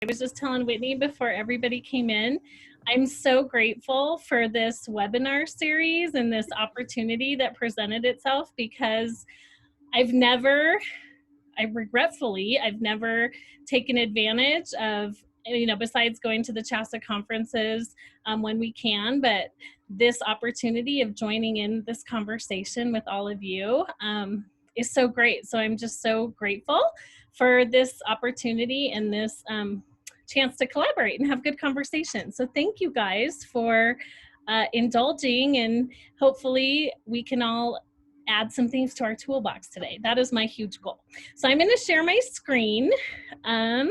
I was just telling Whitney before everybody came in, I'm so grateful for this webinar series and this opportunity that presented itself, because I've never taken advantage of, besides going to the CHASA conferences when we can, but this opportunity of joining in this conversation with all of you is so great. So I'm just so grateful for this opportunity and this chance to collaborate and have good conversation. So thank you guys for indulging, and hopefully we can all add some things to our toolbox today. That is my huge goal. So I'm going to share my screen. And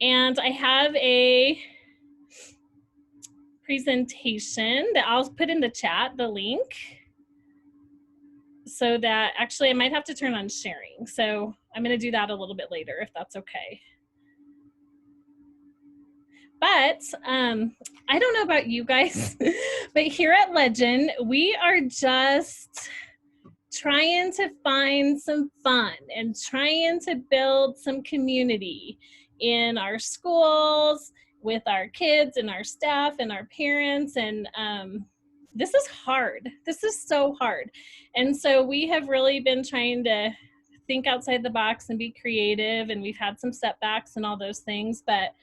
I have a presentation that I'll put in the chat, the link, so that actually I might have to turn on sharing. So I'm going to do that a little bit later if that's okay. But I don't know about you guys, but here at Legend, we are just trying to find some fun and trying to build some community in our schools, with our kids and our staff and our parents. And this is hard. This is so hard. And so we have really been trying to think outside the box and be creative, and we've had some setbacks and all those things. But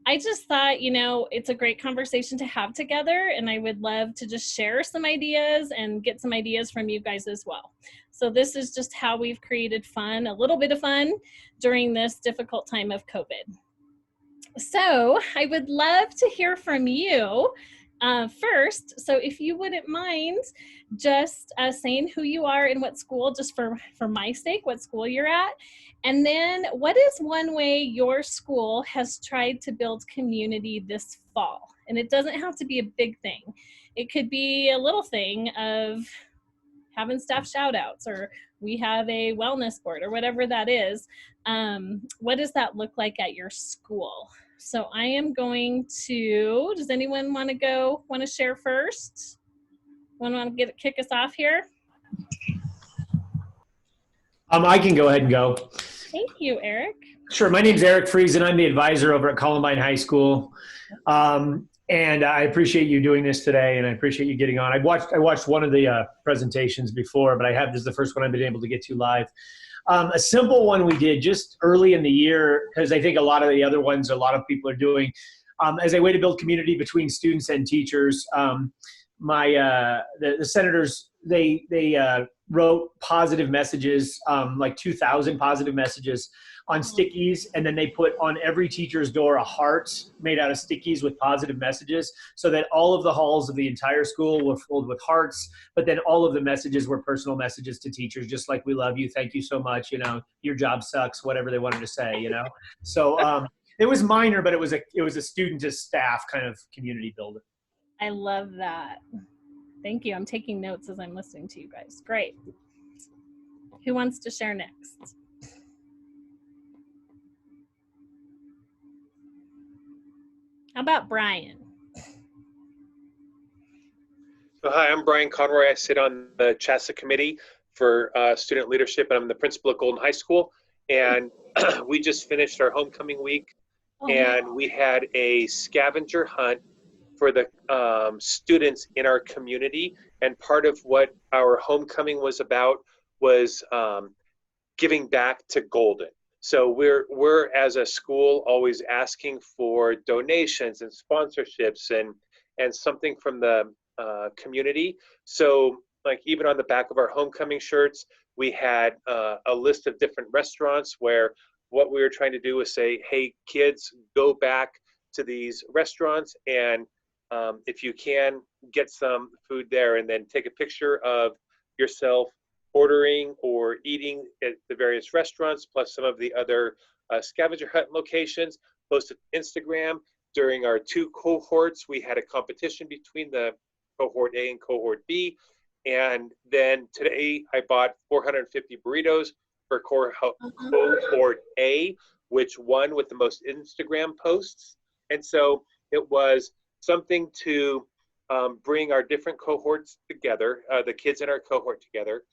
I just thought, it's a great conversation to have together, and I would love to just share some ideas and get some ideas from you guys as well. So this is just how we've created fun, a little bit of fun during this difficult time of COVID. So I would love to hear from you first. So if you wouldn't mind just saying who you are and what school, just for my sake, what school you're at. And then what is one way your school has tried to build community this fall? And it doesn't have to be a big thing. It could be a little thing of having staff shout outs, or we have a wellness board, or whatever that is. What does that look like at your school? So I am going to, does anyone want to share first? Want to kick us off here? I can go ahead and go. Thank you, Eric. Sure. My name's Eric Friesen, and I'm the advisor over at Columbine High School. And I appreciate you doing this today, and I appreciate you getting on. I watched one of the presentations before, but this is the first one I've been able to get to live. A simple one we did just early in the year, because I think a lot of the other ones a lot of people are doing, as a way to build community between students and teachers. The senators, they wrote positive messages, like 2,000 positive messages on stickies, and then they put on every teacher's door a heart made out of stickies with positive messages, so that all of the halls of the entire school were filled with hearts. But then all of the messages were personal messages to teachers, just like, we love you, thank you so much, your job sucks, whatever they wanted to say, So it was minor, but it was a student to staff kind of community builder. I love that. Thank you. I'm taking notes as I'm listening to you guys. Great. Who wants to share next? How about Brian? So hi, I'm Brian Conroy. I sit on the CHASA committee for student leadership, and I'm the principal at Golden High School. And we just finished our homecoming week, and we had a scavenger hunt for the students in our community. And part of what our homecoming was about was giving back to Golden. So we're as a school always asking for donations and sponsorships and something from the community. So like even on the back of our homecoming shirts, we had a list of different restaurants where what we were trying to do was say, hey kids, go back to these restaurants, and if you can, get some food there, and then take a picture of yourself ordering or eating at the various restaurants, plus some of the other scavenger hunt locations, post it to Instagram. During our 2 cohorts, we had a competition between the cohort A and cohort B. And then today I bought 450 burritos for cohort A, which won with the most Instagram posts. And so it was something to bring our different cohorts together, the kids in our cohort together.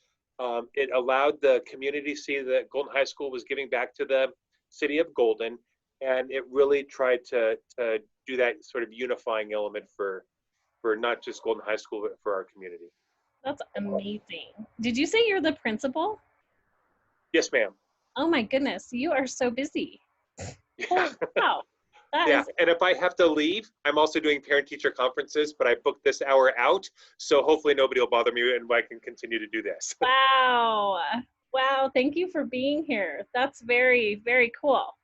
It allowed the community to see that Golden High School was giving back to them city of Golden, and it really tried to do that sort of unifying element for not just Golden High School, but for our community. That's amazing. Did you say you're the principal? Yes, ma'am. Oh my goodness, you are so busy. Holy cow. Yeah, and if I have to leave, I'm also doing parent-teacher conferences, but I booked this hour out, so hopefully nobody will bother me and I can continue to do this. Wow. Wow, thank you for being here. That's very, very cool.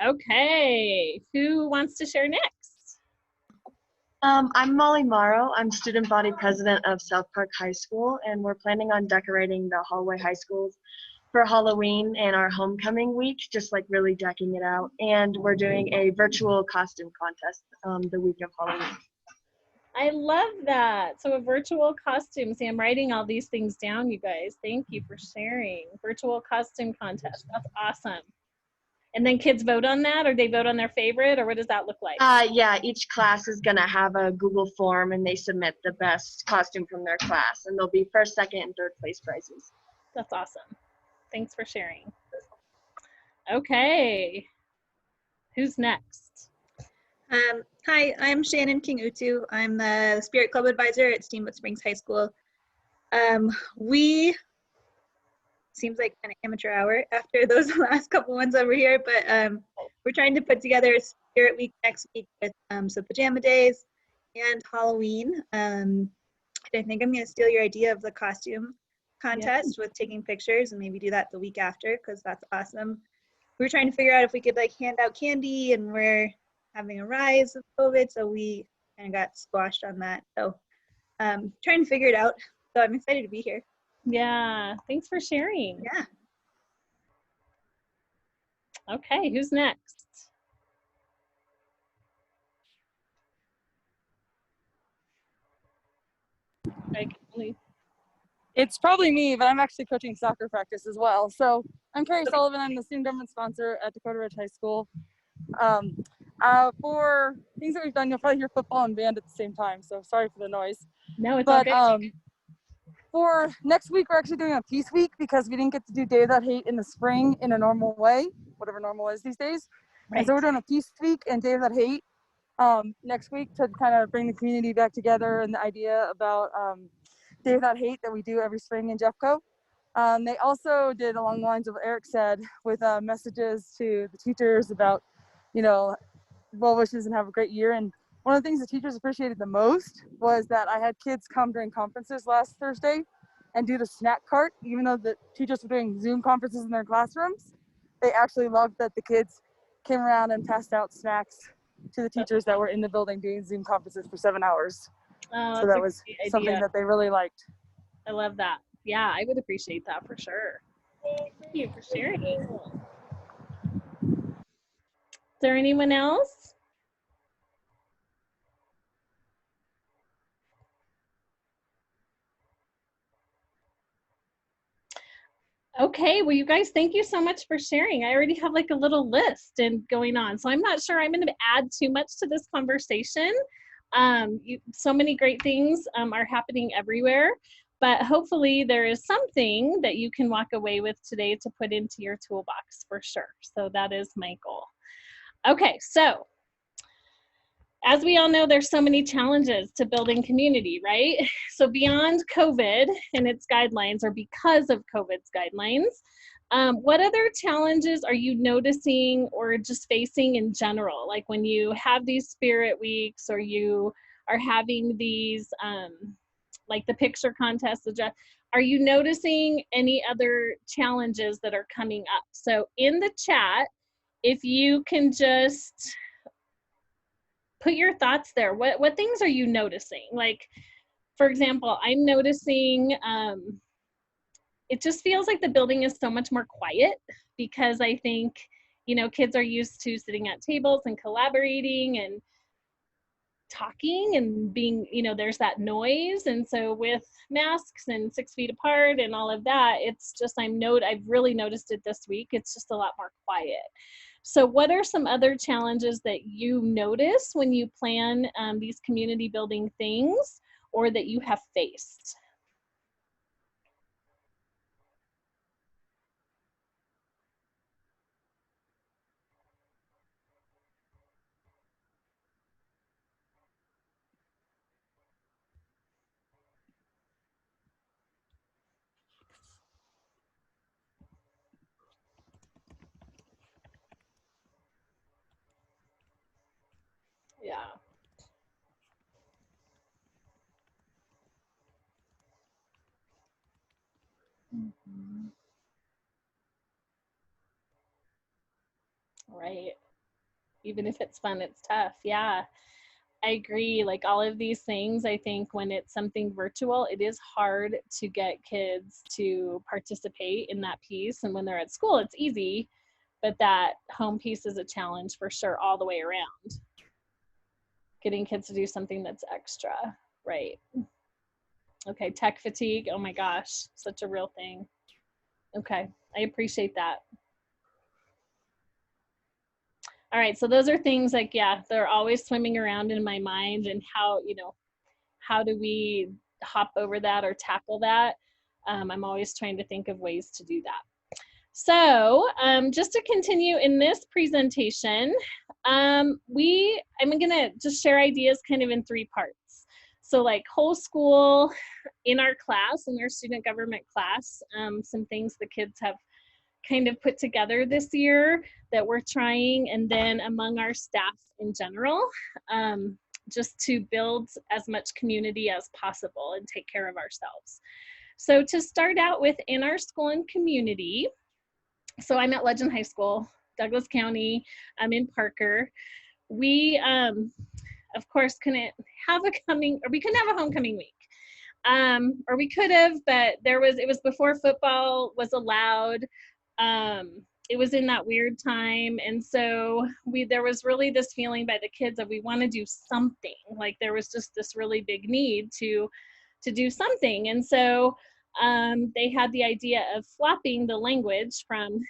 Okay, who wants to share next? I'm Molly Morrow. I'm student body president of South Park High School, and we're planning on decorating the hallway high schools for Halloween and our homecoming week, just like really decking it out. And we're doing a virtual costume contest the week of Halloween. I love that. So a virtual costume. See, I'm writing all these things down, you guys. Thank you for sharing. Virtual costume contest. That's awesome. And then kids vote on that, or they vote on their favorite, or what does that look like? Yeah, each class is gonna have a Google form and they submit the best costume from their class, and there'll be first, second, and third place prizes. That's awesome. Thanks for sharing. Okay, who's next? Hi, I'm Shannon King Utu. I'm the Spirit Club Advisor at Steamboat Springs High School. We seems like kind of amateur hour after those last couple ones over here, but we're trying to put together a Spirit Week next week with some pajama days and Halloween. I think I'm going to steal your idea of the costume contest with taking pictures and maybe do that the week after, because that's awesome. We were trying to figure out if we could like hand out candy, and we're having a rise of COVID, so we kind of got squashed on that. So trying to figure it out. So I'm excited to be here. Yeah, thanks for sharing. Yeah. Okay, who's next? It's probably me, but I'm actually coaching soccer practice as well. So I'm Kerry Sullivan. I'm the student government sponsor at Dakota Ridge High School. For things that we've done, you'll probably hear football and band at the same time. So sorry for the noise. No, it's all good. For next week, we're actually doing a peace week because we didn't get to do Day Without Hate in the spring in a normal way, whatever normal is these days. Right. And so we're doing a peace week and Day Without Hate next week to kind of bring the community back together, and the idea about Day Without Hate that we do every spring in Jeffco. They also did along the lines of what Eric said with messages to the teachers about, well wishes and have a great year. And one of the things the teachers appreciated the most was that I had kids come during conferences last Thursday and do the snack cart. Even though the teachers were doing Zoom conferences in their classrooms, they actually loved that the kids came around and passed out snacks to the teachers that were in the building doing Zoom conferences for 7 hours. So that was something that they really liked. I love that. Yeah, I would appreciate that for sure. Thank you for sharing. Is there anyone else? Okay, well, you guys, thank you so much for sharing. I already have like a little list and going on, so I'm not sure I'm going to add too much to this conversation. So many great things are happening everywhere, but hopefully there is something that you can walk away with today to put into your toolbox for sure. So that is my goal. Okay, so as we all know, there's so many challenges to building community, right? So beyond COVID and its guidelines, or because of COVID's guidelines, what other challenges are you noticing or just facing in general? Like when you have these spirit weeks, or you are having these, like the picture contest, are you noticing any other challenges that are coming up? So in the chat, if you can just put your thoughts there. What things are you noticing? Like, for example, I'm noticing it just feels like the building is so much more quiet, because I think, kids are used to sitting at tables and collaborating and talking and being, there's that noise. And so with masks and 6 feet apart and all of that, it's just, I've really noticed it this week. It's just a lot more quiet. So what are some other challenges that you notice when you plan these community building things, or that you have faced? Mhm. Right. Even if it's fun, it's tough. Yeah, I agree. Like all of these things, I think when it's something virtual, it is hard to get kids to participate in that piece. And when they're at school, it's easy, but that home piece is a challenge for sure all the way around. Getting kids to do something that's extra, right? Okay, tech fatigue. Oh my gosh, such a real thing. Okay, I appreciate that. All right, so those are things like, yeah, they're always swimming around in my mind, and how, how do we hop over that or tackle that? I'm always trying to think of ways to do that. So just to continue in this presentation, I'm gonna just share ideas kind of in 3 parts. So like whole school, in our class, in our student government class, some things the kids have kind of put together this year that we're trying, and then among our staff in general, just to build as much community as possible and take care of ourselves. So to start out with, in our school and community, so I'm at Legend High School, Douglas County. I'm in Parker. We, of course, couldn't have we couldn't have a homecoming week. Or we could have, but it was before football was allowed. It was in that weird time. And so there was really this feeling by the kids that we want to do something. Like there was just this really big need to do something. And so they had the idea of flopping the language from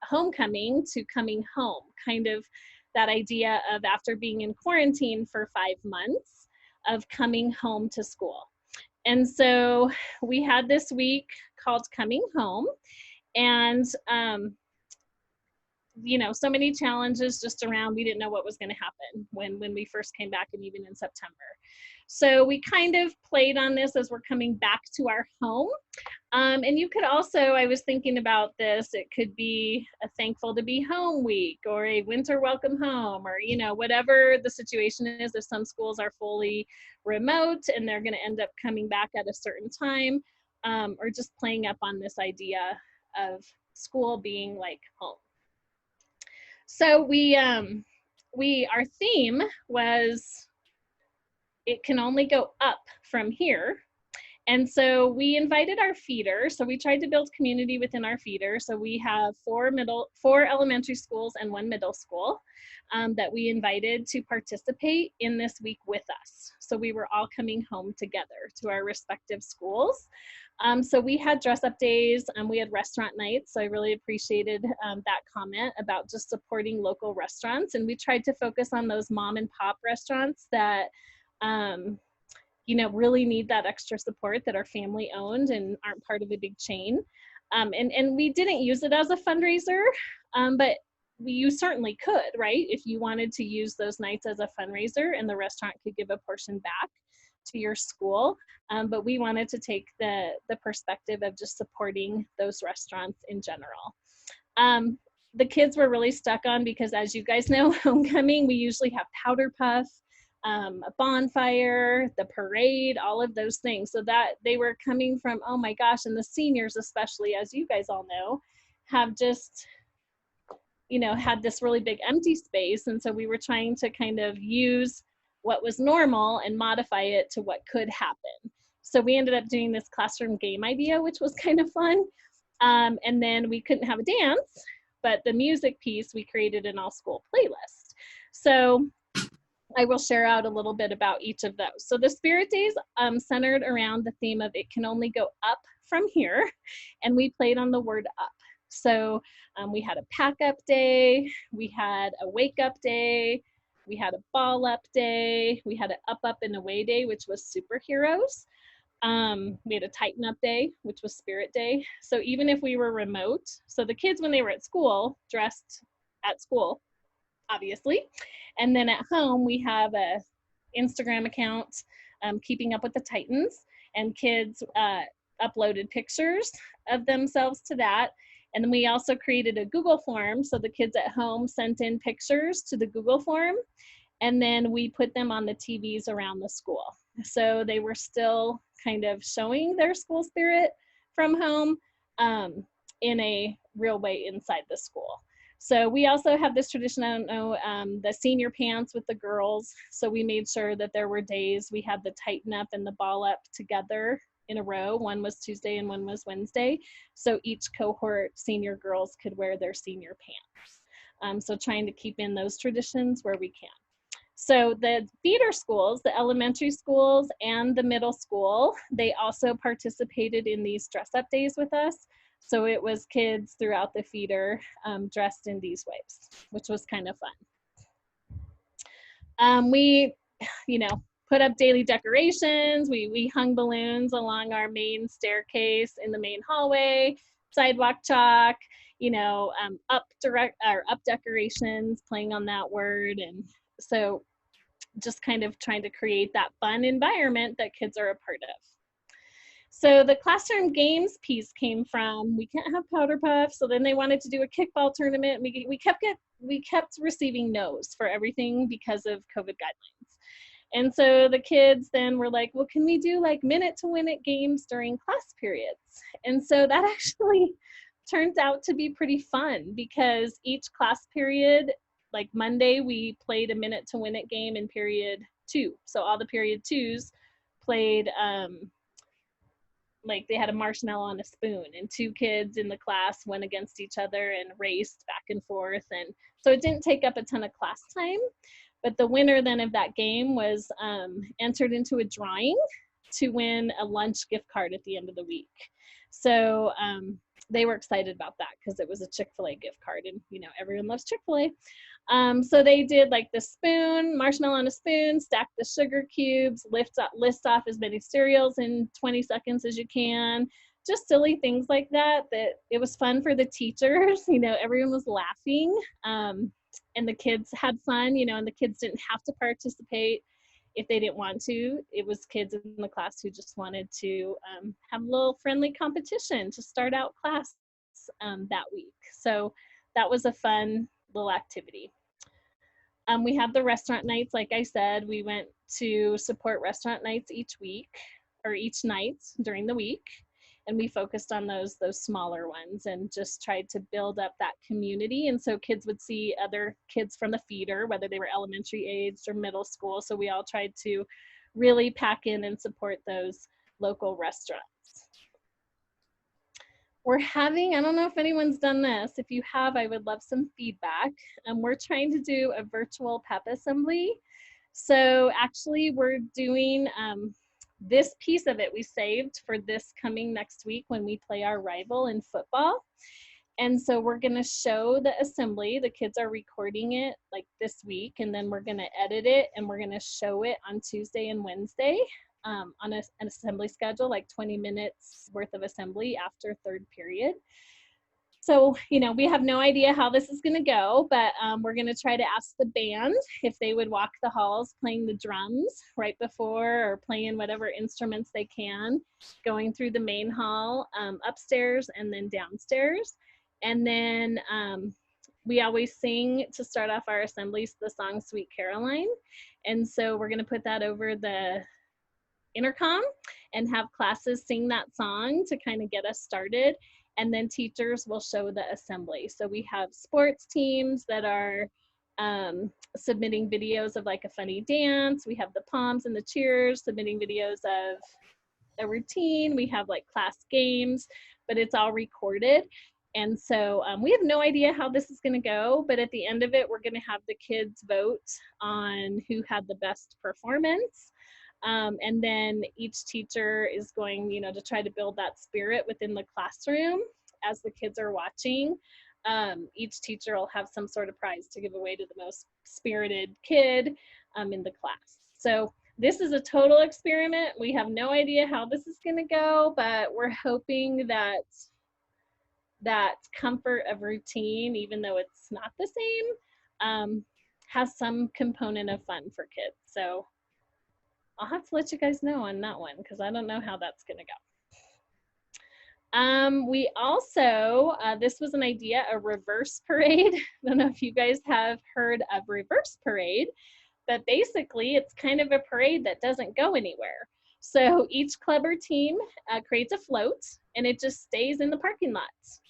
homecoming to coming home, kind of that idea of after being in quarantine for 5 months of coming home to school. And so we had this week called Coming Home, and so many challenges just around, we didn't know what was going to happen when we first came back, and even in September. So we kind of played on this as we're coming back to our home. And you could also, I was thinking about this, it could be a thankful to be home week, or a winter welcome home, or, whatever the situation is. If some schools are fully remote and they're going to end up coming back at a certain time, or just playing up on this idea of school being like home. So our theme was, it can only go up from here. And so we invited our feeder. So we tried to build community within our feeder. So we have 4 elementary schools and 1 middle school that we invited to participate in this week with us. So we were all coming home together to our respective schools. So we had dress up days, and we had restaurant nights. So I really appreciated that comment about just supporting local restaurants. And we tried to focus on those mom and pop restaurants that really need that extra support, that are family owned and aren't part of a big chain. And we didn't use it as a fundraiser, but you certainly could, right? If you wanted to use those nights as a fundraiser, and the restaurant could give a portion back to your school. But we wanted to take the perspective of just supporting those restaurants in general. The kids were really stuck on, because as you guys know, homecoming, we usually have powder puff, a bonfire, the parade, all of those things. So that they were coming from, oh my gosh, and the seniors especially, as you guys all know, have just, had this really big empty space. And so we were trying to kind of use what was normal and modify it to what could happen. So we ended up doing this classroom game idea, which was kind of fun. And then we couldn't have a dance, but the music piece, we created an all school playlist. So I will share out a little bit about each of those. So the Spirit Days centered around the theme of it can only go up from here, and we played on the word up. So we had a pack up day, we had a wake up day, we had a ball up day, we had an up and away day, which was superheroes. We had a tighten up day, which was Spirit Day. So even if we were remote, so the kids, when they were at school, dressed at school, obviously. And then at home, we have a Instagram account, Keeping Up with the Titans, and kids uploaded pictures of themselves to that. And then we also created a Google form. So the kids at home sent in pictures to the Google form, and then we put them on the TVs around the school. So they were still kind of showing their school spirit from home, in a real way inside the school. So we also have this tradition, I don't know, the senior pants with the girls. So we made sure that there were days we had the tighten up and the ball up together in a row. One was Tuesday and one was Wednesday. So each cohort, senior girls could wear their senior pants. So trying to keep in those traditions where we can. So the feeder schools, the elementary schools and the middle school, they also participated in these dress up days with us. So it was kids throughout the feeder dressed in these ways, which was kind of fun. We, put up daily decorations. We hung balloons along our main staircase in the main hallway, sidewalk chalk, up decorations, playing on that word. And so just kind of trying to create that fun environment that kids are a part of. So the classroom games piece came from, we can't have powder puff, so then they wanted to do a kickball tournament. We kept receiving no's for everything because of COVID guidelines. And so the kids then were like, well, can we do like minute to win it games during class periods? And so that actually turns out to be pretty fun, because each class period, like Monday, we played a minute to win it game in period 2. So all the period 2s played, like they had a marshmallow on a spoon, and 2 kids in the class went against each other and raced back and forth. And so it didn't take up a ton of class time, but the winner then of that game was entered into a drawing to win a lunch gift card at the end of the week. So they were excited about that because it was a Chick-fil-A gift card, and everyone loves Chick-fil-A. So they did like the spoon, marshmallow on a spoon, stack the sugar cubes, list off as many cereals in 20 seconds as you can, just silly things like that, that it was fun for the teachers. Everyone was laughing, and the kids had fun, and the kids didn't have to participate if they didn't want to. It was kids in the class who just wanted to have a little friendly competition to start out class that week. So that was a fun little activity. We have the restaurant nights. Like I said, we went to support restaurant nights each week, or each night during the week. And we focused on those smaller ones and just tried to build up that community. And so kids would see other kids from the feeder, whether they were elementary aged or middle school. So we all tried to really pack in and support those local restaurants. We're having, I don't know if anyone's done this. If you have, I would love some feedback. We're trying to do a virtual pep assembly. So actually we're doing this piece of it we saved for this coming next week when we play our rival in football. And so we're gonna show the assembly. The kids are recording it like this week, and then we're gonna edit it and we're gonna show it on Tuesday and Wednesday on an assembly schedule, like 20 minutes worth of assembly after 3rd period. So, we have no idea how this is gonna go, but we're gonna try to ask the band if they would walk the halls playing the drums right before, or playing whatever instruments they can, going through the main hall, upstairs and then downstairs. And then we always sing to start off our assemblies the song Sweet Caroline. And so we're gonna put that over the intercom and have classes sing that song to kind of get us started. And then teachers will show the assembly. So we have sports teams that are submitting videos of like a funny dance. We have the Poms and the Cheers submitting videos of a routine. We have like class games, but it's all recorded. And so we have no idea how this is gonna go, but at the end of it, we're gonna have the kids vote on who had the best performance. And then each teacher is going, to try to build that spirit within the classroom as the kids are watching. Each teacher will have some sort of prize to give away to the most spirited kid in the class. So this is a total experiment. We have no idea how this is gonna go, but we're hoping that that comfort of routine, even though it's not the same, has some component of fun for kids. So I'll have to let you guys know on that one, because I don't know how that's gonna go. We also, this was an idea, a reverse parade. I don't know if you guys have heard of reverse parade, but basically it's kind of a parade that doesn't go anywhere. So each club or team creates a float, and it just stays in the parking lots.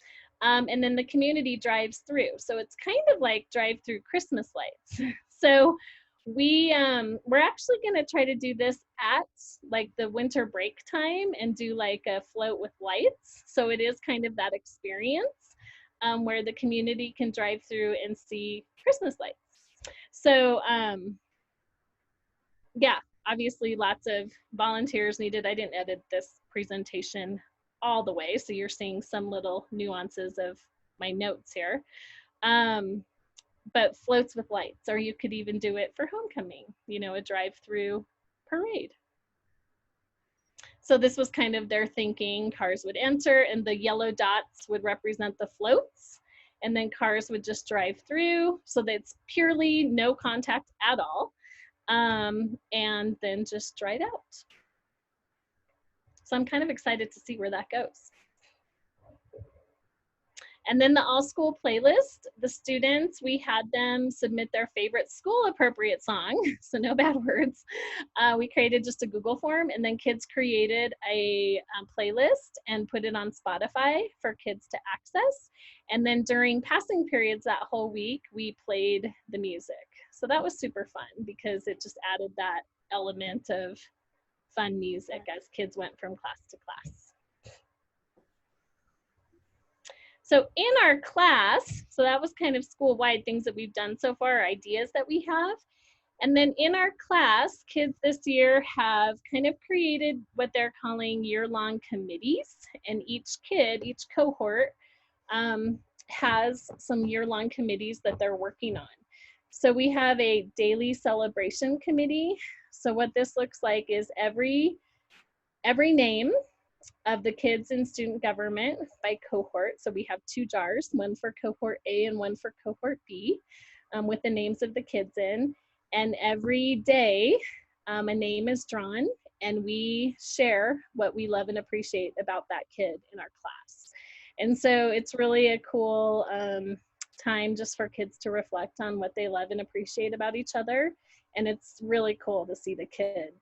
And then the community drives through. So it's kind of like drive-through Christmas lights. So we're actually going to try to do this at like the winter break time and do like a float with lights. So it is kind of that experience where the community can drive through and see Christmas lights. So yeah, obviously lots of volunteers needed. I didn't edit this presentation all the way, so you're seeing some little nuances of my notes here. But floats with lights, or you could even do it for homecoming, you know, a drive-through parade. So this was kind of their thinking. Cars would enter and the yellow dots would represent the floats, and then cars would just drive through, so that it's purely no contact at all, and then just dried out. So I'm kind of excited to see where that goes. And then the all school playlist, the students, we had them submit their favorite school appropriate song, so no bad words. We created just a Google form, and then kids created a playlist and put it on Spotify for kids to access. And then during passing periods that whole week, we played the music. So that was super fun because it just added that element of fun music as kids went from class to class. So in our class, so that was kind of school-wide things that we've done so far, ideas that we have. And then in our class, kids this year have kind of created what they're calling year-long committees. And each kid, each cohort has some year-long committees that they're working on. So we have a daily celebration committee. So what this looks like is every name of the kids in student government by cohort. So we have 2 jars, one for cohort A and one for cohort B, with the names of the kids in. And every day a name is drawn, and we share what we love and appreciate about that kid in our class. And so it's really a cool time just for kids to reflect on what they love and appreciate about each other. And it's really cool to see the kid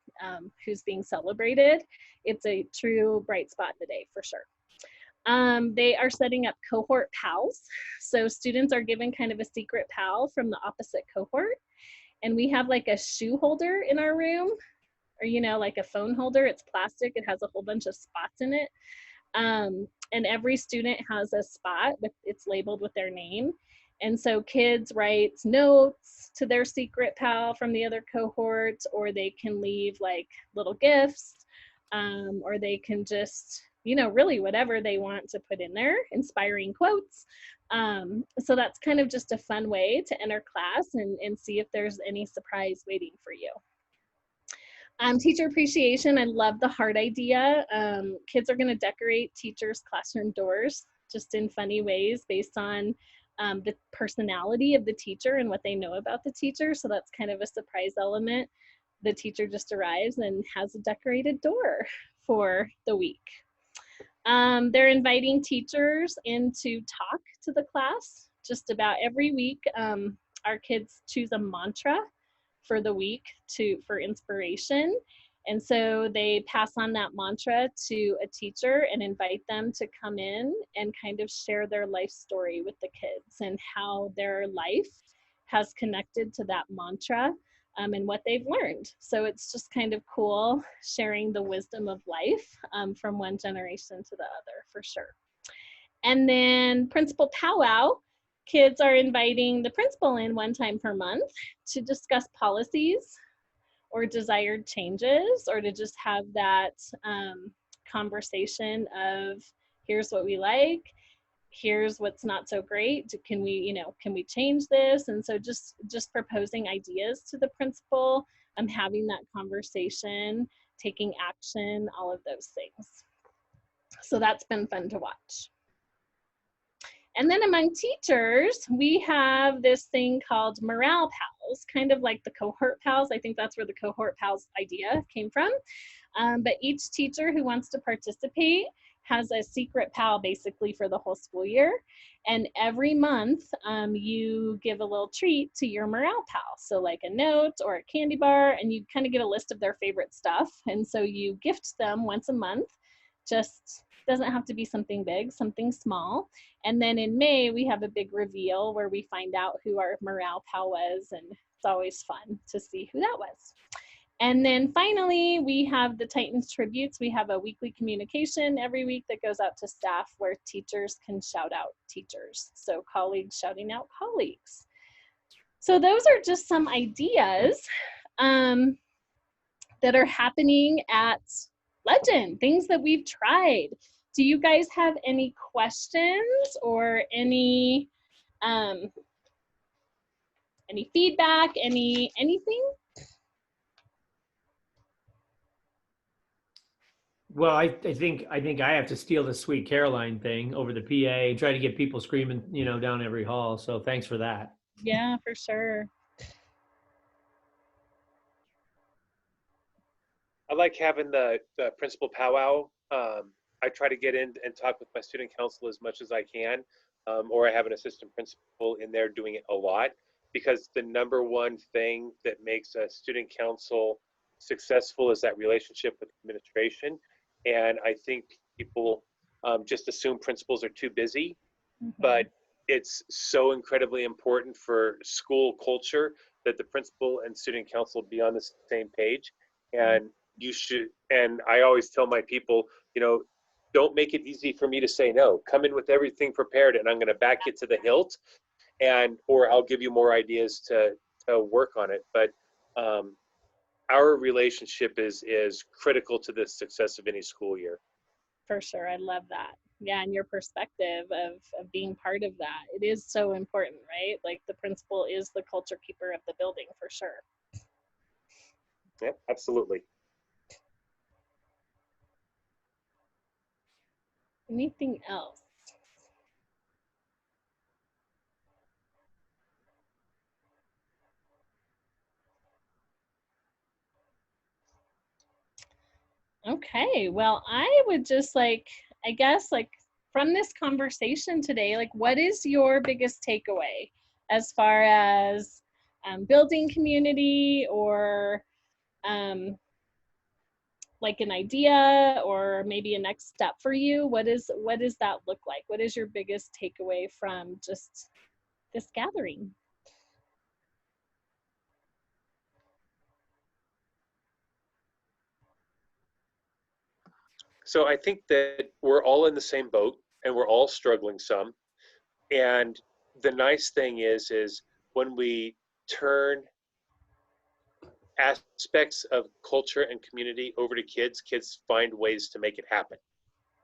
who's being celebrated. It's a true bright spot in the day for sure. They are setting up cohort pals. So students are given kind of a secret pal from the opposite cohort. And we have like a shoe holder in our room, or, you know, like a phone holder. It's plastic. It has a whole bunch of spots in it. And every student has a spot, it's labeled with their name. And so kids write notes to their secret pal from the other cohort, or they can leave like little gifts, or they can just, you know, really whatever they want to put in there, inspiring quotes. So that's kind of just a fun way to enter class and see if there's any surprise waiting for you. Teacher appreciation, I love the heart idea. Kids are going to decorate teachers' classroom doors just in funny ways based on the personality of the teacher and what they know about the teacher. So that's kind of a surprise element. The teacher just arrives and has a decorated door for the week. They're inviting teachers in to talk to the class just about every week. Our kids choose a mantra for the week for inspiration. And so they pass on that mantra to a teacher and invite them to come in and kind of share their life story with the kids and how their life has connected to that mantra and what they've learned. So it's just kind of cool sharing the wisdom of life from one generation to the other for sure. And then principal powwow. Kids are inviting the principal in one time per month to discuss policies or desired changes, or to just have that conversation of here's what we like, here's what's not so great, can we change this? And so just proposing ideas to the principal, having that conversation, taking action, all of those things. So that's been fun to watch. And then among teachers, we have this thing called Morale Pals, kind of like the Cohort Pals. I think that's where the Cohort Pals idea came from. But each teacher who wants to participate has a secret pal basically for the whole school year. And every month you give a little treat to your morale pal. So like a note or a candy bar, and you kind of get a list of their favorite stuff. And so you gift them once a month. Just doesn't have to be something big, something small. And then in May, we have a big reveal where we find out who our morale pal was, and it's always fun to see who that was. And then finally, we have the Titans Tributes. We have a weekly communication every week that goes out to staff where teachers can shout out teachers. So colleagues shouting out colleagues. So those are just some ideas that are happening at Legend, things that we've tried. Do you guys have any questions or any feedback, anything? Well, I think I have to steal the Sweet Caroline thing over the PA and try to get people screaming, down every hall. So thanks for that. Yeah, for sure. I like having the principal powwow. I try to get in and talk with my student council as much as I can, or I have an assistant principal in there doing it a lot, because the number one thing that makes a student council successful is that relationship with administration. And I think people just assume principals are too busy, but it's so incredibly important for school culture that the principal and student council be on the same page. And you should, and I always tell my people, don't make it easy for me to say no. Come in with everything prepared, and I'm going to back you to the hilt, or I'll give you more ideas to work on it. But our relationship is critical to the success of any school year. For sure, I love that. Yeah, and your perspective of being part of that. It is so important, right? Like the principal is the culture keeper of the building, for sure. Yeah, absolutely. Anything else? Okay, well, I would just I guess from this conversation today, what is your biggest takeaway as far as building community, or an idea, or maybe a next step for you? What does that look like? What is your biggest takeaway from just this gathering? So I think that we're all in the same boat, and we're all struggling some. And the nice thing is when we turn aspects of culture and community over to kids find ways to make it happen.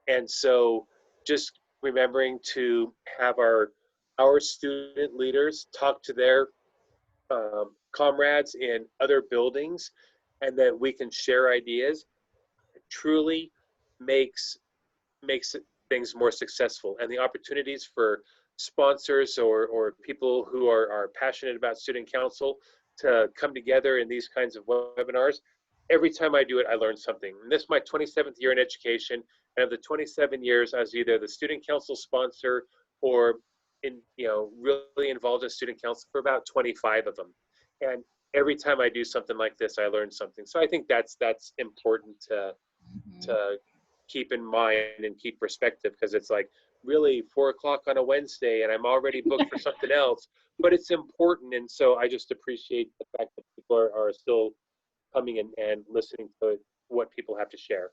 And so just remembering to have our student leaders talk to their comrades in other buildings, and that we can share ideas, truly makes things more successful. And the opportunities for sponsors or people who are passionate about student council to come together in these kinds of webinars. Every time I do it, I learn something. And this is my 27th year in education, and of the 27 years, I was either the student council sponsor or really involved in student council for about 25 of them. And every time I do something like this, I learn something. So I think that's important to keep in mind and keep perspective, because it's really 4 o'clock on a Wednesday and I'm already booked for something else, but it's important. And so I just appreciate the fact that people are still coming and listening to what people have to share.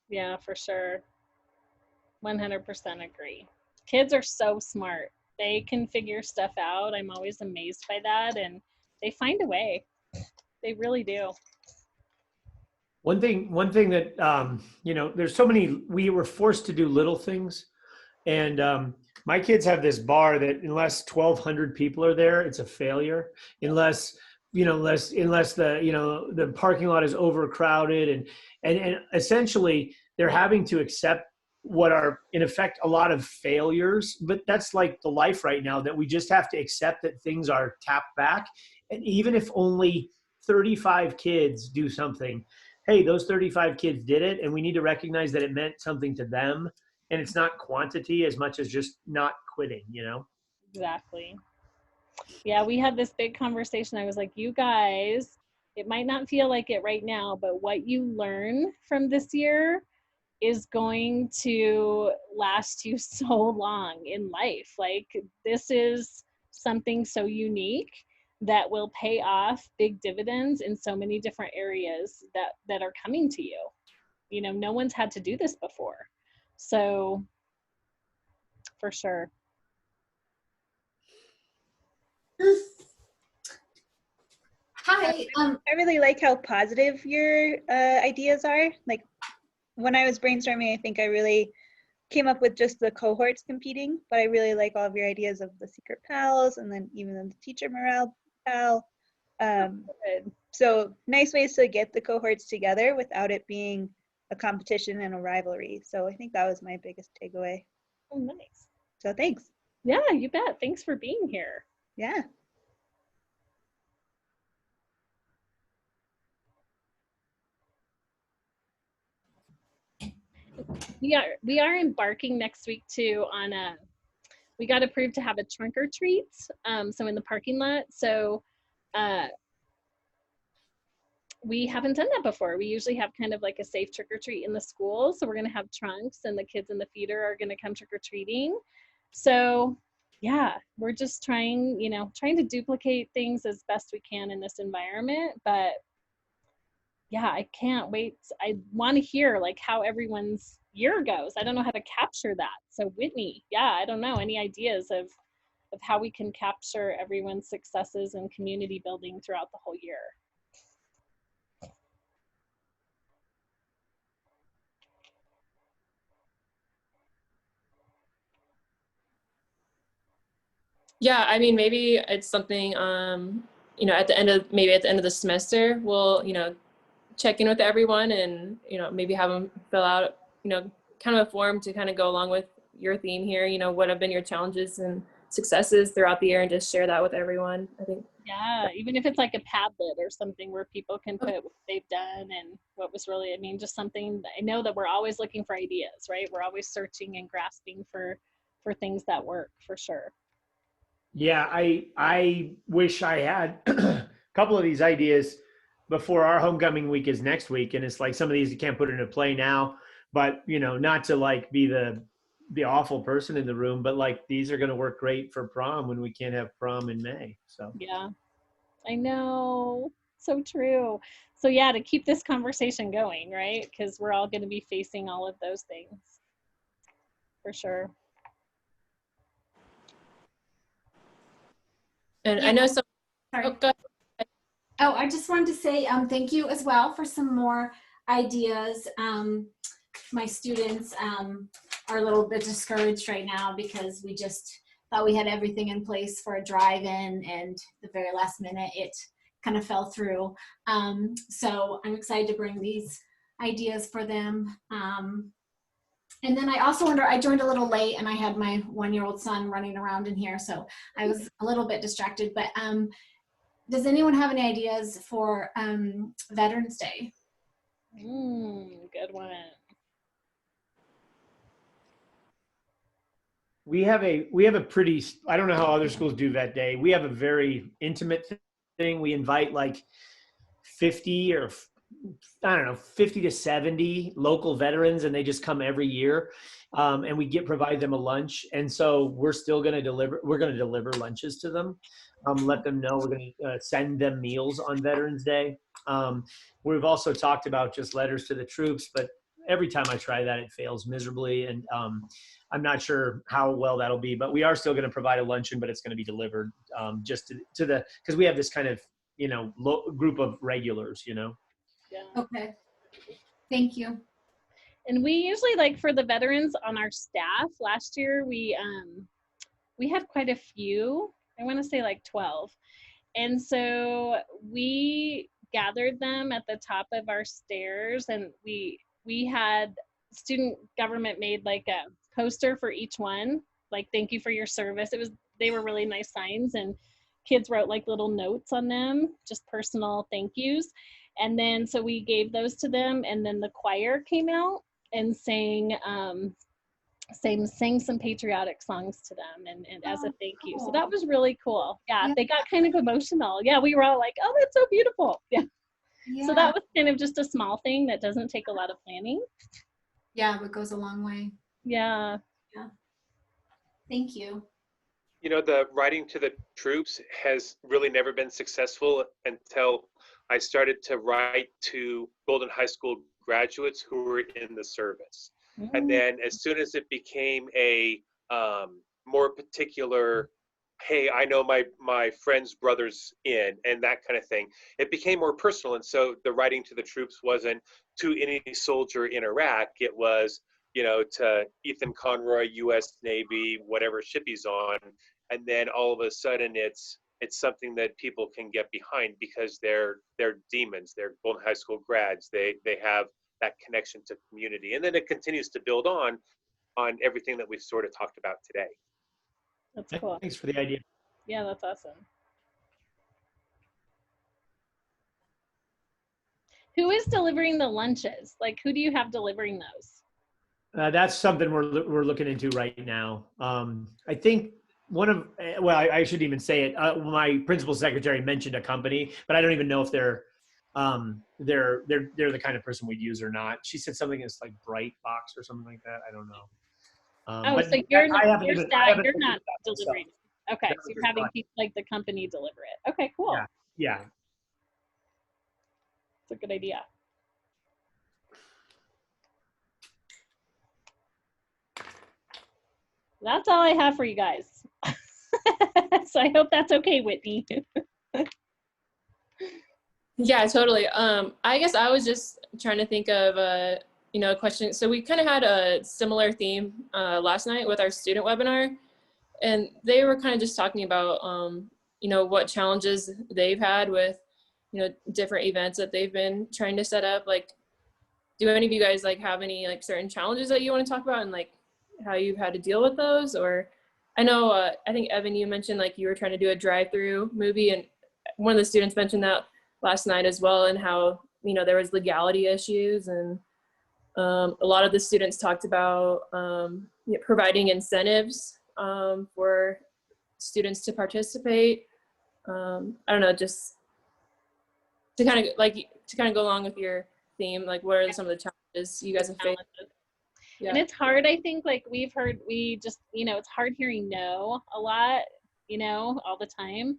Yeah, for sure. 100% agree. Kids are so smart. They can figure stuff out. I'm always amazed by that, and they find a way. They really do. One thing that, there's so many, we were forced to do little things. And my kids have this bar that unless 1,200 people are there, it's a failure. Unless the parking lot is overcrowded, and essentially they're having to accept what are in effect a lot of failures, but that's like the life right now, that we just have to accept that things are tapped back. And even if only 35 kids do something, hey, those 35 kids did it, and we need to recognize that it meant something to them. and it's not quantity as much as just not quitting, you know? Exactly. Yeah, we had this big conversation. I was like, you guys, it might not feel like it right now, but what you learn from this year is going to last you so long in life. Like, this is something so unique that will pay off big dividends in so many different areas that are coming to you. You know, no one's had to do this before. So for sure. Hi. I really like how positive your ideas are. Like when I was brainstorming, I think I really came up with just the cohorts competing, but I really like all of your ideas of the secret pals and then even the teacher morale pal. So nice ways to get the cohorts together without it being a competition and a rivalry. So I think that was my biggest takeaway. Oh, nice. So thanks. Yeah, you bet. Thanks for being here. Yeah. We are embarking next week too on we got approved to have a trunk or treat, so in the parking lot. So we haven't done that before. We usually have kind of like a safe trick or treat in the school. So we're gonna have trunks, and the kids in the feeder are gonna come trick or treating. So yeah, we're just trying to duplicate things as best we can in this environment. But yeah, I can't wait. I want to hear like how everyone's year goes. I don't know how to capture that. So Whitney, yeah, I don't know, any ideas of how we can capture everyone's successes and community building throughout the whole year? Yeah, I mean, maybe it's something, at the end of the semester, we'll, check in with everyone and, maybe have them fill out, kind of a form to kind of go along with your theme here, what have been your challenges and successes throughout the year, and just share that with everyone, I think. Yeah, even if it's like a Padlet or something where people can put what they've done and what was really, I mean, just something. I know that we're always looking for ideas, right? We're always searching and grasping for things that work, for sure. Yeah, I wish I had a couple of these ideas before our homecoming week is next week. And it's like some of these you can't put into play now, but not to like be the awful person in the room, but like these are going to work great for prom when we can't have prom in May. So yeah, I know, so true. So yeah, to keep this conversation going, right? Because we're all going to be facing all of those things, for sure. And yeah. I know some. Sorry. Oh, go ahead. Oh, I just wanted to say thank you as well for some more ideas. My students are a little bit discouraged right now because we just thought we had everything in place for a drive-in, and the very last minute it kind of fell through. So I'm excited to bring these ideas for them. And then I also wonder, I joined a little late and I had my 1-year-old son running around in here, so I was a little bit distracted, but does anyone have any ideas for Veterans Day? Good one. we have a pretty, I don't know how other schools do that day. We have a very intimate thing. We invite like 50 or I don't know, 50 to 70 local veterans, and they just come every year. And we provide them a lunch. And so we're going to deliver lunches to them. Let them know we're going to send them meals on Veterans Day. We've also talked about just letters to the troops, but every time I try that, it fails miserably. And I'm not sure how well that'll be, but we are still going to provide a luncheon, but it's going to be delivered just because we have this kind of, group of regulars, Yeah. Okay. Thank you. And we usually, like, for the veterans on our staff, last year we had quite a few. I want to say like 12. And so we gathered them at the top of our stairs, and we had student government made like a poster for each one, like, thank you for your service. They were really nice signs, and kids wrote like little notes on them, just personal thank yous. And then so we gave those to them, and then the choir came out and sang sang some patriotic songs to them and as a thank you. So that was really cool. Yeah, they got kind of emotional. Yeah, we were all like, oh, that's so beautiful. Yeah. So that was kind of just a small thing that doesn't take a lot of planning. Yeah, but goes a long way. Yeah. Yeah. Thank you. You know, the writing to the troops has really never been successful until I started to write to Golden High School graduates who were in the service. And then as soon as it became a more particular, hey, I know my friend's brother's in, and that kind of thing, it became more personal. And so the writing to the troops wasn't to any soldier in Iraq. It was, you know, to Ethan Conroy, U.S. Navy, whatever ship he's on. And then all of a sudden it's something that people can get behind because they're demons, they're Golden High School grads, they have that connection to community. And then it continues to build on everything that we've sort of talked about today. That's cool. Thanks for the idea. Yeah, that's awesome. Who is delivering the lunches? Like, who do you have delivering those? That's something we're looking into right now. I think I shouldn't even say it. My principal secretary mentioned a company, but I don't even know if they're the kind of person we'd use or not. She said something that's like Bright Box or something like that. I don't know. So you're not delivering. Okay, so you're having people like the company deliver it. Okay, cool. Yeah. It's a good idea. That's all I have for you guys. So I hope that's okay, Whitney. Yeah, totally. I guess I was just trying to think of a question. So we kind of had a similar theme last night with our student webinar, and they were kind of just talking about what challenges they've had with different events that they've been trying to set up. Like, do any of you guys have any certain challenges that you want to talk about and how you've had to deal with those? Or I know I think Evan, you mentioned you were trying to do a drive-through movie, and one of the students mentioned that last night as well, and how there was legality issues, and a lot of the students talked about providing incentives for students to participate. I don't know, just to kind of go along with your theme, what are some of the challenges you guys have faced? Yeah. And it's hard, I think, it's hard hearing no a lot, all the time.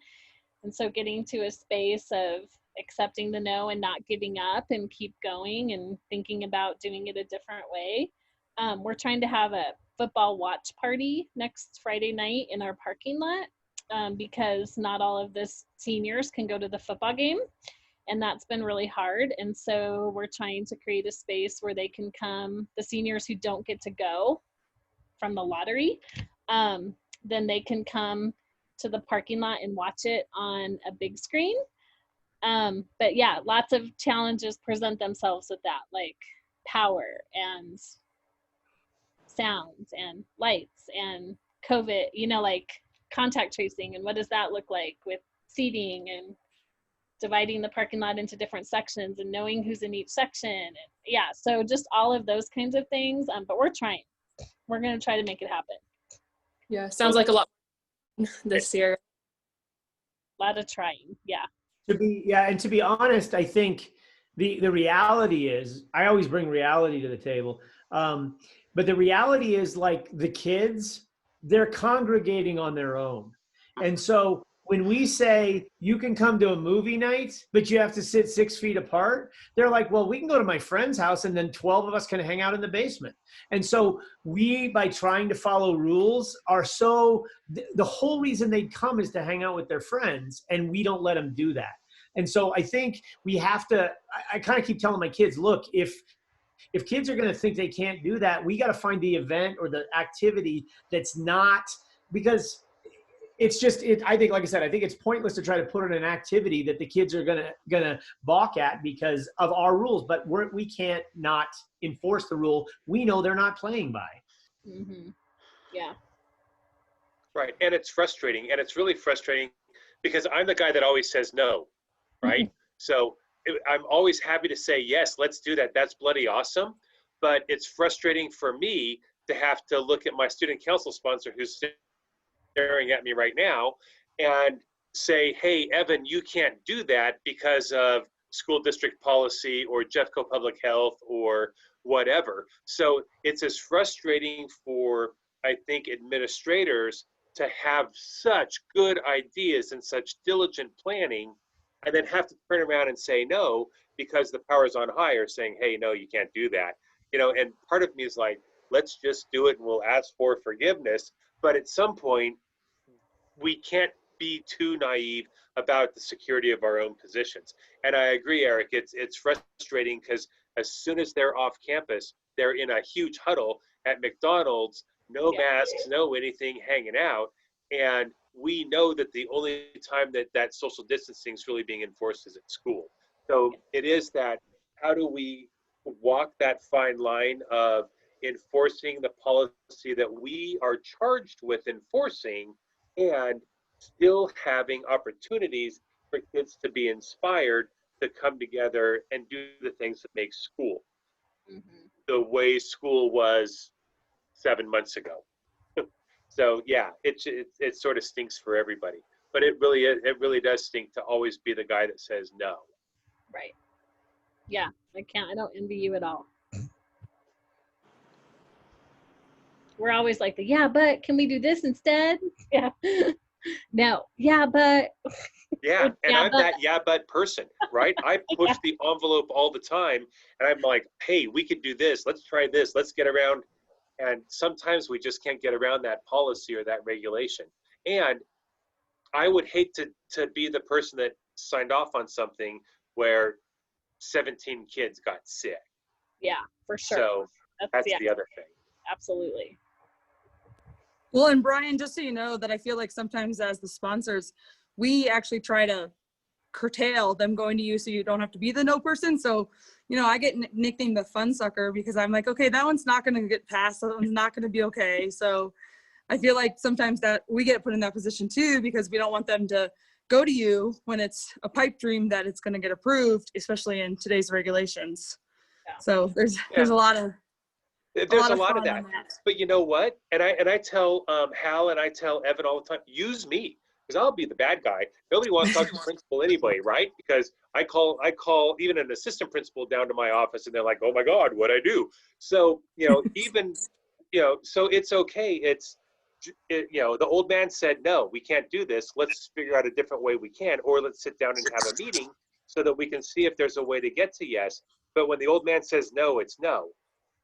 And so getting to a space of accepting the no and not giving up and keep going and thinking about doing it a different way. We're trying to have a football watch party next Friday night in our parking lot because not all of the seniors can go to the football game. And that's been really hard. And so we're trying to create a space where they can come, the seniors who don't get to go from the lottery, then they can come to the parking lot and watch it on a big screen. But yeah, lots of challenges present themselves with that, like power and sound and lights and COVID, contact tracing, and what does that look like with seating and dividing the parking lot into different sections and knowing who's in each section. And yeah, so just all of those kinds of things. But we're trying. We're going to try to make it happen. Yeah, sounds like a lot this year. A lot of trying, yeah. And to be honest, I think the reality is, I always bring reality to the table. But the reality is the kids, they're congregating on their own. And so when we say you can come to a movie night, but you have to sit 6 feet apart, they're like, well, we can go to my friend's house and then 12 of us can hang out in the basement. And so we, by trying to follow rules, the whole reason they come is to hang out with their friends, and we don't let them do that. And so I think we have to, I kind of keep telling my kids, look, if kids are going to think they can't do that, we got to find the event or the activity that's not, because it's just, I think, like I said, I think it's pointless to try to put in an activity that the kids are gonna balk at because of our rules, but we can't not enforce the rule we know they're not playing by. Mm-hmm. Yeah. Right, and it's frustrating, and it's really frustrating because I'm the guy that always says no, right? Mm-hmm. So I'm always happy to say, yes, let's do that. That's bloody awesome. But it's frustrating for me to have to look at my student council sponsor who's staring at me right now and say, hey, Evan, you can't do that because of school district policy or Jeffco Public Health or whatever. So it's as frustrating for, I think, administrators to have such good ideas and such diligent planning and then have to turn around and say no because the powers on high are saying, hey, no, you can't do that. You know, and part of me is like, let's just do it and we'll ask for forgiveness. But at some point, we can't be too naive about the security of our own positions. And I agree, Eric, it's frustrating because as soon as they're off campus, they're in a huge huddle at McDonald's, no masks, no anything, hanging out. And we know that the only time that that social distancing is really being enforced is at school. So it is that, how do we walk that fine line of enforcing the policy that we are charged with enforcing and still having opportunities for kids to be inspired to come together and do the things that make school the way school was 7 months ago. So yeah, it sort of stinks for everybody, but it really does stink to always be the guy that says no. Right. Yeah, I don't envy you at all. We're always like yeah, but can we do this instead? Yeah. No. Yeah, but. Yeah, and I'm that yeah, but person, right? I push the envelope all the time, and I'm like, hey, we could do this. Let's try this. Let's get around. And sometimes we just can't get around that policy or that regulation. And I would hate to be the person that signed off on something where 17 kids got sick. Yeah, for sure. So that's the other thing. Absolutely. Well, and Brian, just so you know that I feel like sometimes as the sponsors, we actually try to curtail them going to you so you don't have to be the no person. So, you know, I get nicknamed the fun sucker because I'm like, okay, that one's not going to get passed. That one's not going to be okay. So I feel like sometimes that we get put in that position too, because we don't want them to go to you when it's a pipe dream that it's going to get approved, especially in today's regulations. Yeah. So there's a lot of that. But you know what? And I tell Hal and I tell Evan all the time, use me, because I'll be the bad guy. Nobody wants to talk to the principal anyway, right? Because I call even an assistant principal down to my office and they're like, oh my God, what'd I do? So, you know, even, you know, so it's okay. You know, the old man said, no, we can't do this. Let's figure out a different way we can, or let's sit down and have a meeting so that we can see if there's a way to get to yes. But when the old man says no, it's no.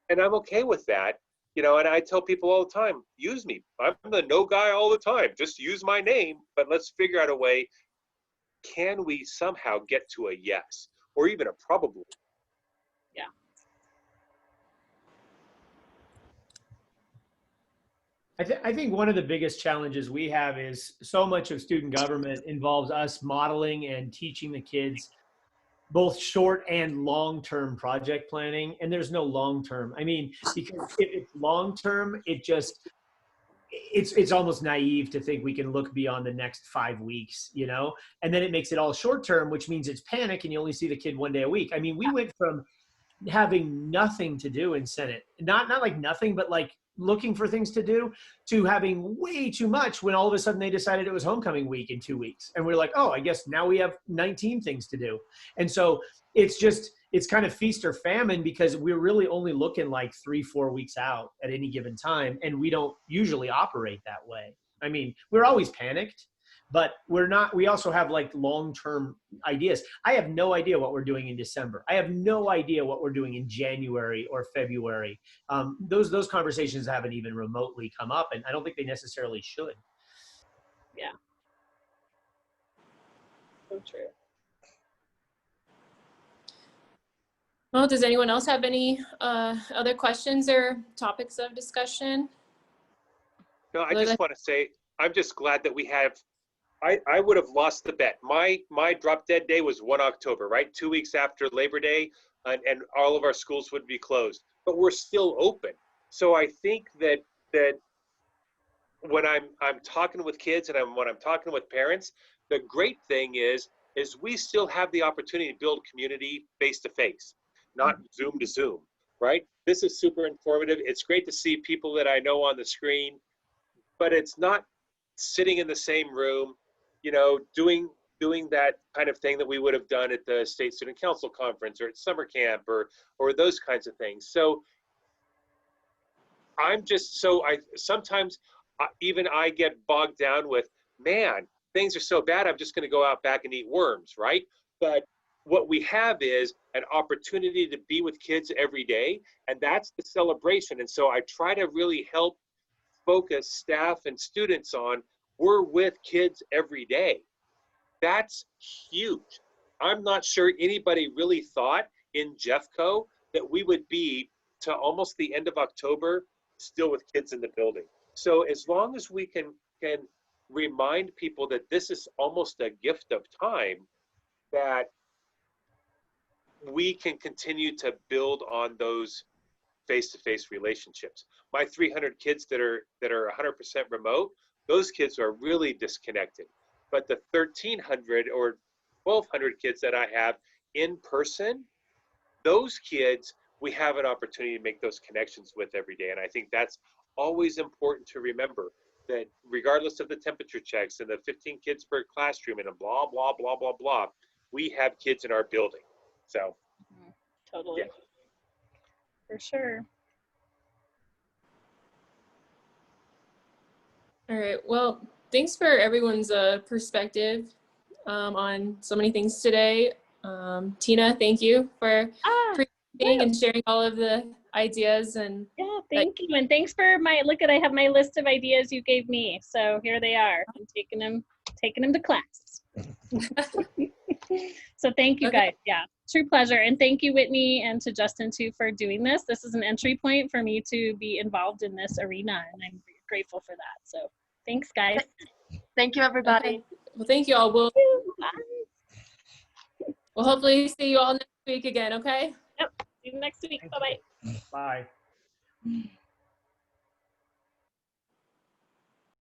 And I'm okay with that, you know, and I tell people all the time, use me. I'm the no guy all the time. Just use my name, but let's figure out a way. Can we somehow get to a yes or even a probably? Yeah. I think one of the biggest challenges we have is so much of student government involves us modeling and teaching the kids both short and long-term project planning, and there's no long-term. I mean, because if it's long-term, it's almost naive to think we can look beyond the next 5 weeks, you know? And then it makes it all short-term, which means it's panic and you only see the kid one day a week. I mean, we went from having nothing to do in Senate, not like nothing, but like looking for things to do, to having way too much when all of a sudden they decided it was homecoming week in 2 weeks. And we're like, oh, I guess now we have 19 things to do. And so it's kind of feast or famine, because we're really only looking like 3-4 weeks out at any given time. And we don't usually operate that way. I mean, we're always panicked, but we also have like long-term ideas. I have no idea what we're doing in December. I have no idea what we're doing in January or February. Those conversations haven't even remotely come up, and I don't think they necessarily should. Yeah. So true. Well, does anyone else have any other questions or topics of discussion? No, I just want to say, I'm just glad that we have, I would have lost the bet. My drop dead day was 1 October, right? 2 weeks after Labor Day, and all of our schools would be closed, but we're still open. So I think that when I'm talking with kids and when I'm talking with parents, the great thing is we still have the opportunity to build community face to face, not Zoom to Zoom, right? This is super informative. It's great to see people that I know on the screen, but it's not sitting in the same room, you know, doing that kind of thing that we would have done at the State Student Council Conference or at summer camp or those kinds of things. So I'm just sometimes even I get bogged down with, man, things are so bad, I'm just going to go out back and eat worms, right? But what we have is an opportunity to be with kids every day, and that's the celebration. And so I try to really help focus staff and students on, we're with kids every day. That's huge. I'm not sure anybody really thought in Jeffco that we would be to almost the end of October still with kids in the building. So as long as we can remind people that this is almost a gift of time, that we can continue to build on those face-to-face relationships. My 300 kids that are 100% remote, those kids are really disconnected. But the 1,300 or 1,200 kids that I have in person, those kids, we have an opportunity to make those connections with every day. And I think that's always important to remember, that regardless of the temperature checks and the 15 kids per classroom and a blah, blah, blah, blah, blah, we have kids in our building. So. Totally. Yeah. For sure. All right. Well, thanks for everyone's perspective on so many things today. Tina, thank you for presenting and sharing all of the ideas. And yeah, thank you. And thanks for I have my list of ideas you gave me. So here they are. I'm taking them to class. So thank you guys. Yeah, true pleasure. And thank you, Whitney, and to Justin too for doing this. This is an entry point for me to be involved in this arena, and I'm grateful for that. So thanks, guys. Thank you, everybody. Okay. Well, thank you all. We'll hopefully see you all next week again, okay? Yep. See you next week. Bye-bye. Bye.